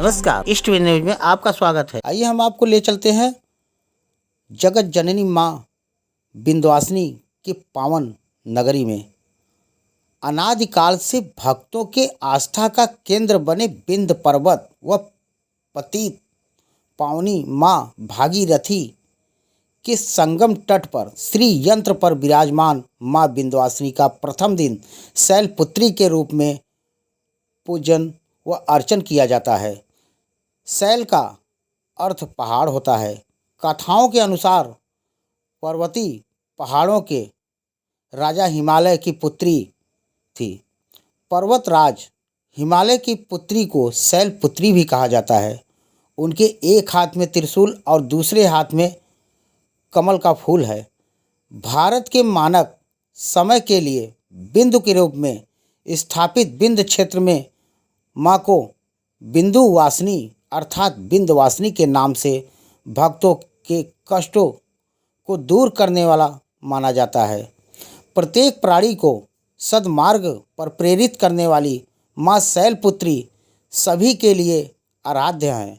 नमस्कार, east west news में आपका स्वागत है। आइए हम आपको ले चलते हैं जगत जननी माँ विंध्यवासिनी के पावन नगरी में। अनादिकाल से भक्तों के आस्था का केंद्र बने विंध्य पर्वत व पतित पावनी माँ भागीरथी के संगम तट पर श्री यंत्र पर विराजमान माँ विंध्यवासिनी का प्रथम दिन शैलपुत्री के रूप में पूजन व अर्चन किया जाता है। शैल का अर्थ पहाड़ होता है। कथाओं के अनुसार पर्वती पहाड़ों के राजा हिमालय की पुत्री थी। पर्वतराज हिमालय की पुत्री को शैलपुत्री भी कहा जाता है। उनके एक हाथ में त्रिशूल और दूसरे हाथ में कमल का फूल है। भारत के मानक समय के लिए बिंदु के रूप में स्थापित विंध्य क्षेत्र में माँ को विंध्यवासिनी अर्थात विंध्यवासिनी के नाम से भक्तों के कष्टों को दूर करने वाला माना जाता है। प्रत्येक प्राणी को सद्मार्ग पर प्रेरित करने वाली माँ शैलपुत्री सभी के लिए आराध्य हैं।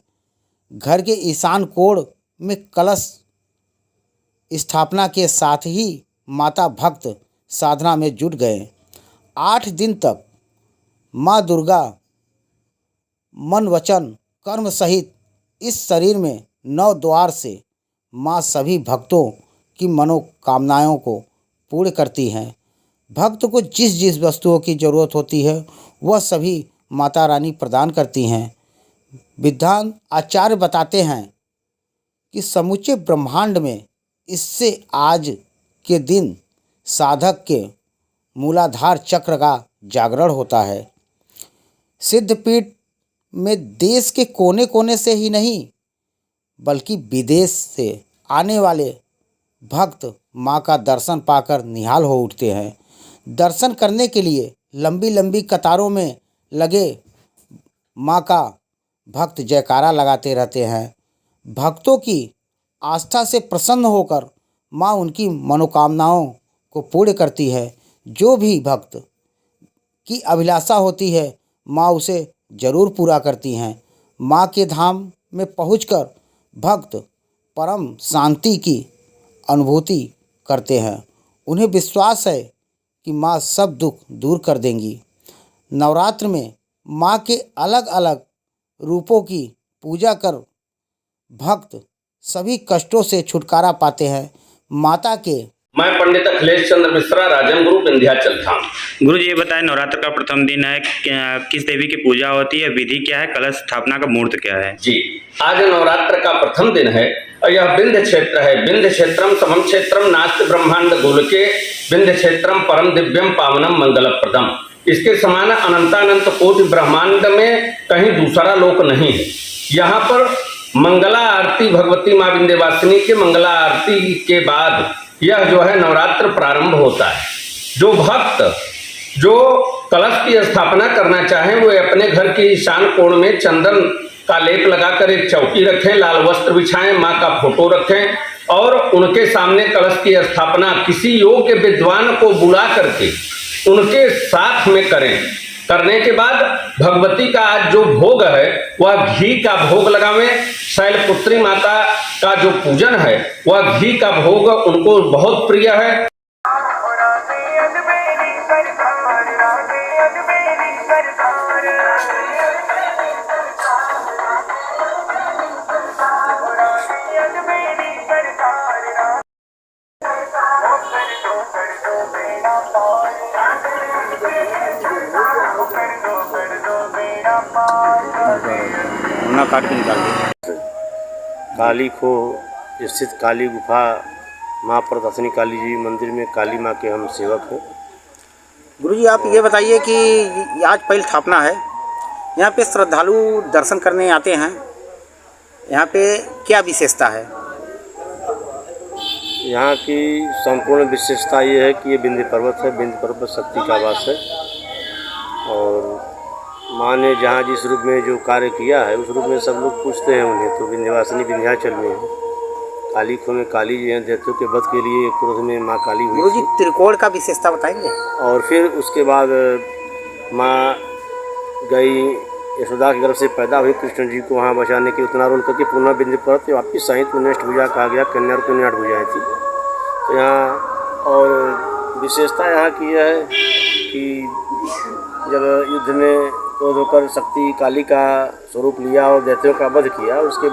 घर के ईशान कोण में कलश स्थापना के साथ ही माता भक्त साधना में जुट गए। 8 दिन तक माँ दुर्गा मन वचन कर्म सहित इस शरीर में 9 द्वार से माँ सभी भक्तों की मनोकामनाओं को पूर्ण करती हैं। भक्त को जिस जिस वस्तुओं की जरूरत होती है वह सभी माता रानी प्रदान करती हैं। विद्वान आचार्य बताते हैं कि समूचे ब्रह्मांड में इससे आज के दिन साधक के मूलाधार चक्र का जागरण होता है। सिद्धपीठ में देश के कोने कोने से ही नहीं बल्कि विदेश से आने वाले भक्त माँ का दर्शन पाकर निहाल हो उठते हैं। दर्शन करने के लिए लंबी लंबी कतारों में लगे माँ का भक्त जयकारा लगाते रहते हैं। भक्तों की आस्था से प्रसन्न होकर माँ उनकी मनोकामनाओं को पूर्ण करती है। जो भी भक्त की अभिलाषा होती है माँ उसे जरूर पूरा करती हैं। माँ के धाम में पहुंचकर भक्त परम शांति की अनुभूति करते हैं। उन्हें विश्वास है कि माँ सब दुख दूर कर देंगी। नवरात्र में माँ के अलग अलग रूपों की पूजा कर भक्त सभी कष्टों से छुटकारा पाते हैं। माता के मैं पंडित अखिलेश चंद्र मिश्रा, राजन गुरु, विंध्याचल धाम। गुरु जी ये बताएं, नवरात्र का प्रथम दिन है, किस देवी की पूजा होती है, विधि क्या है, कलश स्थापना का मुहूर्त क्या है? जी, आज नवरात्र का प्रथम दिन है और यह विंध्य क्षेत्र है। विंध्य क्षेत्रम समम क्षेत्रम नास्ति ब्रह्मांड गोलके विंध्य क्षेत्रम परम दिव्यम पावनम मंगलप्रदम। इसके समान अनंतानंत कोटि ब्रह्मांड में कहीं दूसरा लोक नहीं है। यहाँ पर मंगला आरती, भगवती माँ विंध्यवासिनी के मंगला आरती के बाद यह जो है नवरात्र प्रारंभ होता है। जो भक्त जो कलश की स्थापना करना चाहें वे अपने घर के ईशान कोण में चंदन का लेप लगाकर एक चौकी रखें, लाल वस्त्र बिछाएं, माँ का फोटो रखें और उनके सामने कलश की स्थापना किसी योग्य विद्वान को बुला करके उनके साथ में करें। करने के बाद भगवती का आज जो भोग है वह घी का भोग लगावें। शैलपुत्री माता का जो पूजन है वह घी का भोग उनको बहुत प्रिय है। काट के निकाल दे। काली खो स्थित काली गुफा माँ प्रदर्शनी काली जी मंदिर में काली माँ के हम सेवक हैं। गुरुजी आप ये बताइए कि आज पहली स्थापना है, यहाँ पे श्रद्धालु दर्शन करने आते हैं, यहाँ पे क्या विशेषता है? यहाँ की संपूर्ण विशेषता ये है कि ये विंध्य पर्वत है। विंध्य पर्वत शक्ति का आवास है और माँ ने जहाँ जिस रूप में जो कार्य किया है उस रूप में सब लोग पूछते हैं उन्हें। तो विंध्यवासिनी विंध्याचल में है। काली खो में काली जी हैं, दैत्यों के वध के लिए क्रोध में माँ काली हुई। गुरुजी त्रिकोण का विशेषता बताएंगे? और फिर उसके बाद माँ गई यशोदा के गर्भ से पैदा हुई कृष्ण जी को वहाँ बचाने के उतना रोल करके पुनः विंध्य पर्वत वापिस आई तो नेष्ट भुजा कहा गया, कन्या और कन्या 8 भुजाएँ थी। तो यहाँ और विशेषता यहाँ की यह है कि जब युद्ध में क्रोध होकर शक्ति काली का स्वरूप लिया और दैत्यों का वध किया, उसके